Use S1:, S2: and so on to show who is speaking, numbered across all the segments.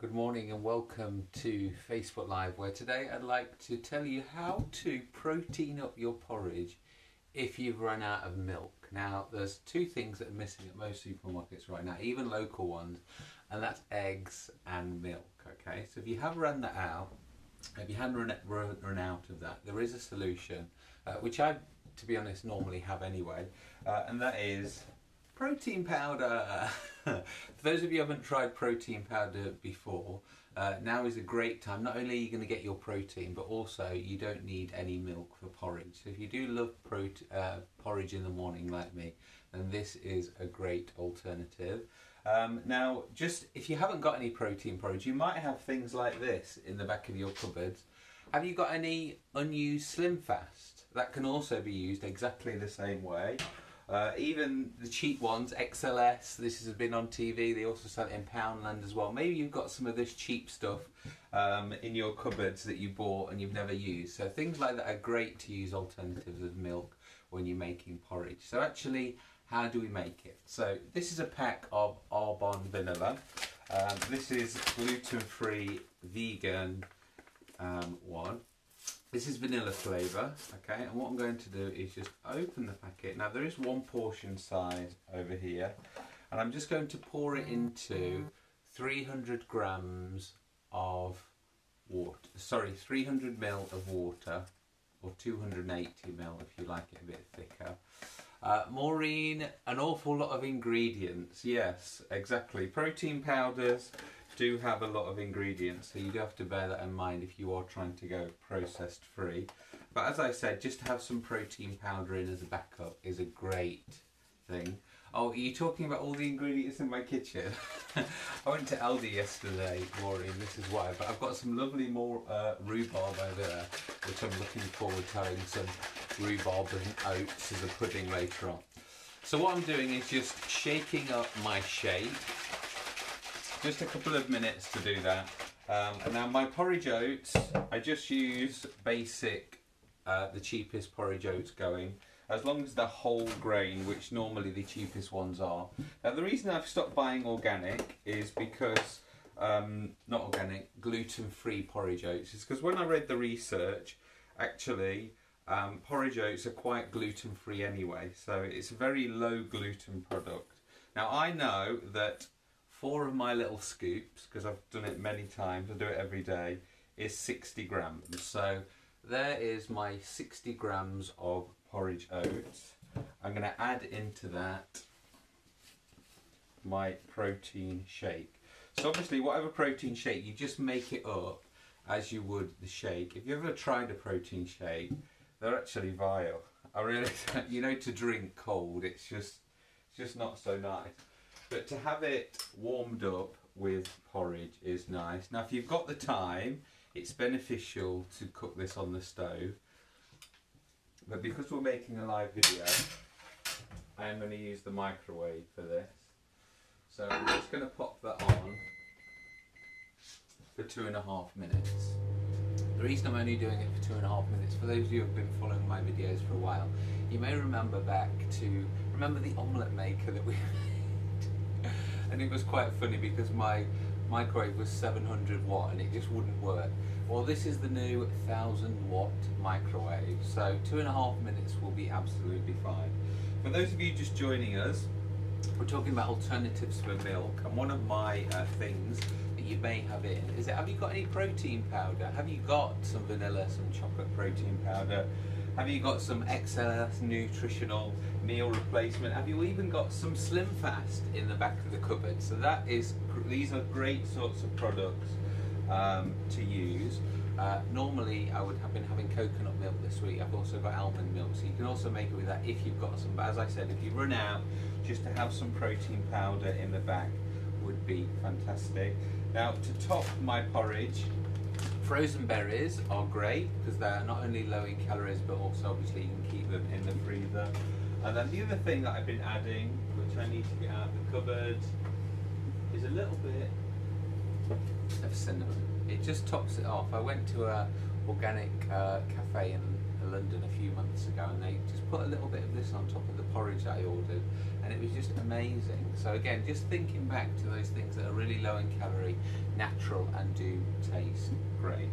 S1: Good morning and welcome to Facebook Live, where today I'd like to tell you how to protein up your porridge if you've run out of milk. Now, there's two things that are missing at most supermarkets right now, even local ones, and that's eggs and milk. Okay, so if you have run that out, if you haven't run out of that, there is a solution, which I, to be honest, normally have anyway, and that is protein powder. For those of you who haven't tried protein powder before, now is a great time. Not only are you going to get your protein, but also you don't need any milk for porridge. So if you do love porridge in the morning like me, then this is a great alternative. Now, just if you haven't got any protein porridge, you might have things like this in the back of your cupboards. Have you got any unused Slim Fast? That can also be used exactly the same way. Even the cheap ones, XLS, this has been on TV, they also sell it in Poundland as well. Maybe you've got some of this cheap stuff in your cupboards that you bought and you've never used. So things like that are great to use alternatives of milk when you're making porridge. So actually, how do we make it? So this is a pack of Arbonne vanilla. This is gluten-free vegan one. This is vanilla flavour, okay, and what I'm going to do is just open the packet. Now there is one portion size over here, and I'm just going to pour it into 300 grams of water, 300 ml of water, or 280 ml if you like it a bit thicker. Maureen, an awful lot of ingredients, yes, exactly. Protein powders do have a lot of ingredients, so you do have to bear that in mind if you are trying to go processed free. But as I said, just to have some protein powder in as a backup is a great thing. Oh, are you talking about all the ingredients in my kitchen? I went to Aldi yesterday, Maureen, this is why, but I've got some lovely rhubarb over there, which I'm looking forward to having some rhubarb and oats as a pudding later on. So what I'm doing is just shaking up my shake. Just a couple of minutes to do that. And now my porridge oats, I just use basic, the cheapest porridge oats going, as long as they're whole grain, which normally the cheapest ones are. Now the reason I've stopped buying organic is because, not organic, gluten-free porridge oats, is because when I read the research, actually, porridge oats are quite gluten-free anyway, so it's a very low gluten product. Now I know that 4 of my little scoops, because I've done it many times, I do it every day, is 60 grams. So there is my 60 grams of porridge oats. I'm going to add into that my protein shake. So obviously whatever protein shake, you just make it up as you would the shake. If you've ever tried a protein shake, they're actually vile. I really, you know, to drink cold, it's just not so nice. But to have it warmed up with porridge is nice. Now if you've got the time, it's beneficial to cook this on the stove. But because we're making a live video, I am going to use the microwave for this. So I'm just going to pop that on for 2.5 minutes. The reason I'm only doing it for 2.5 minutes, for those of you who have been following my videos for a while, you may remember the omelette maker that we and it was quite funny because my microwave was 700 watt and it just wouldn't work. Well, this is the new 1000 watt microwave, so 2.5 minutes will be absolutely fine. For those of you just joining us, we're talking about alternatives for milk, and one of my things that you may have in is that, have you got any protein powder? Have you got some vanilla, some chocolate protein powder? Have you got some XLS nutritional meal replacement? Have you even got some Slim Fast in the back of the cupboard? So these are great sorts of products to use. Normally I would have been having coconut milk this week. I've also got almond milk, so you can also make it with that if you've got some. But as I said, if you run out, just to have some protein powder in the back would be fantastic. Now to top my porridge, frozen berries are great because they're not only low in calories, but also obviously you can keep them in the freezer. And then the other thing that I've been adding, which I need to get out of the cupboard, is a little bit of cinnamon. It just tops it off. I went to a organic cafe to London a few months ago, and they just put a little bit of this on top of the porridge that I ordered, and it was just amazing. So again, just thinking back to those things that are really low in calorie, natural, and do taste great.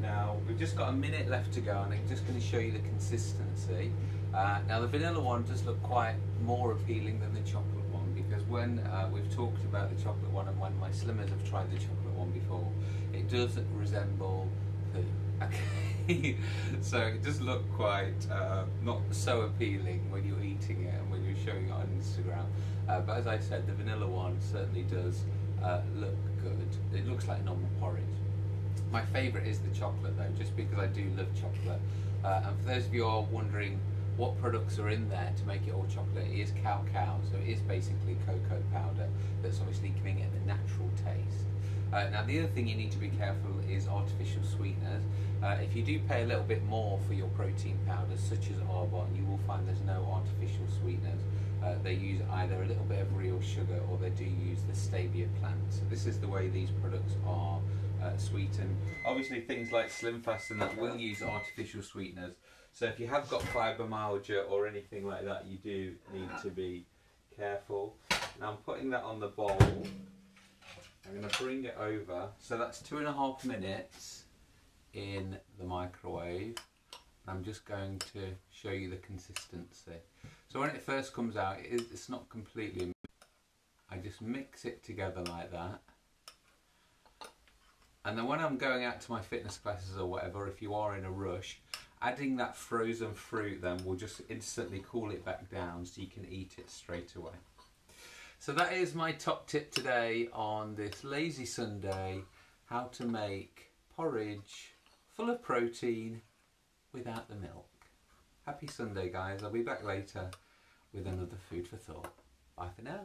S1: Now we've just got a minute left to go, and I'm just going to show you the consistency. Now the vanilla one does look quite more appealing than the chocolate one, because when we've talked about the chocolate one, and when my slimmers have tried the chocolate one before, it does resemble poo. Okay, so it does look quite not so appealing when you're eating it and when you're showing it on Instagram. But as I said, the vanilla one certainly does look good. It looks like normal porridge. My favourite is the chocolate though, just because I do love chocolate. And for those of you who are wondering what products are in there to make it all chocolate, it is cacao, so it is basically cocoa powder that's obviously giving it the natural taste. Now the other thing you need to be careful is artificial sweeteners. If you do pay a little bit more for your protein powders, such as Arbonne, you will find there's no artificial sweeteners. They use either a little bit of real sugar, or they do use the stevia plant. So this is the way these products are sweetened. Obviously things like Slim Fast and that will use artificial sweeteners. So if you have got fibromyalgia or anything like that, you do need to be careful. Now I'm putting that on the bowl. I'm going to bring it over. So that's 2.5 minutes in the microwave. I'm just going to show you the consistency. So when it first comes out, it's not completely. I just mix it together like that. And then when I'm going out to my fitness classes or whatever, if you are in a rush, adding that frozen fruit then will just instantly cool it back down so you can eat it straight away. So that is my top tip today on this lazy Sunday, how to make porridge full of protein without the milk. Happy Sunday guys, I'll be back later with another food for thought. Bye for now.